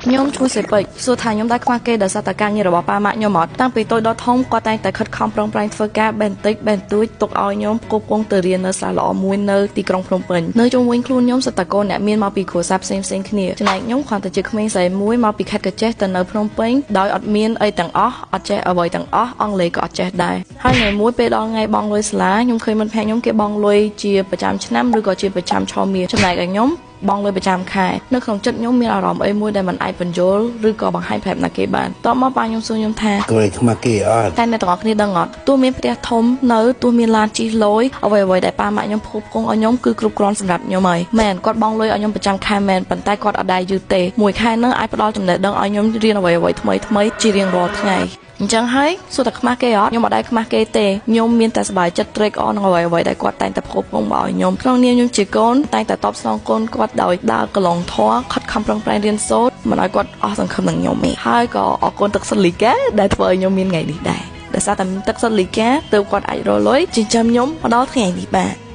nhôm chui sấy bịch số thải nhôm đai khoa kê đợt sa tà càng như là bỏ ba mạng nhôm mọt tăngពីtôi đó thông qua tay tại khất khom prong prang ធ្វើការបែនតិចបែនទួយទុកឲ្យញោមគប់គង់ទៅរៀននៅសាលាល្អមួយនៅទីក្រុងភ្នំពេញនៅជុំវិញខ្លួនញោមសតកូនអ្នកមានមកពីគ្រួសារផ្សេងគ្នាចំណែកញោមគ្រាន់តែជាក្មេងស្រីមួយមកពីខេត្តកញ្ចេះទៅនៅភ្នំពេញដោយអត់មានអីទាំងអស់អត់ចេះអ្វីទាំងអស់អង់គ្លេសក៏អត់ចេះដែរហើយថ្ងៃមួយពេលដល់ថ្ងៃបងលុយសាលាខ្ញុំឃើញមិត្តភក្តិខ្ញុំគេបងលុយជាប្រចាំឆ្នាំឬក៏ជាប្រចាំឆមាសចំណែកឯខ្ញុំបងលុយប្រចាំខែនៅក្នុងចិត្តខ្ញុំមានអារម្មណ៍អីមួយដែលមិនអាចបញ្យល់ឬក៏បង្ហាញប្រាប់ណាគេបានតមកប៉ាខ្ញុំសួរខ្ញុំថាគ្រាន់ខ្មាស់គេអត់តែអ្នកទាំងអស់គ្នាដឹងអត់ទោះមានផ្ទះធំនៅទោះមានឡានជិះលយអ្វីដែលប៉ាម៉ាក់ខ្ញុំភពគង់ឲ្យខ្ញុំគឺគ្រប់គ្រាន់សម្រាប់ខ្ញុំហើយមែនគាត់បងលុយឲ្យខ្ញុំប្រចាំខែមែនប៉ុន្តែគាត់អត់ដែរយឺតទេមួយខែនឹងអាចផ្ដល់ចំណេះដឹងឲ្យខ្ញុំរៀនអ្វីថ្មីជារៀងរាល់ថ្ងៃអញ្ចឹងហើយសួរតែខ្មាស់គេអត់ខ្ញុំអត់ដែរខ្មាស់គេទេខ្ញុំមានតែសប្បាយចិត្តត្រេកអរនឹងអ្វីដែលគាត់តែងតែផ្គប់ផ្គង់មកឲ្យខ្ញុំក្នុងនាមខ្ញុំជាកូនតែងតែតបស្នងកូនគាត់ដោយដើរកន្លងធម៌ខិតខំប្រឹងប្រែងរៀនសូត្រមិនឲ្យគាត់អស់សង្ឃឹមនឹងខ្ញុំទេហើយក៏អរគុណទឹកសុទ្ធលីកាដែលធ្វើឲ្យខ្ញុំមានថ្ងៃនេះដែរដោយសារតែទឹកសុទ្ធលីកាទើបគាត់អាចរកលុយចិញ្ចឹមខ្ញុំមកដល់ថ្ងៃនេះបាទ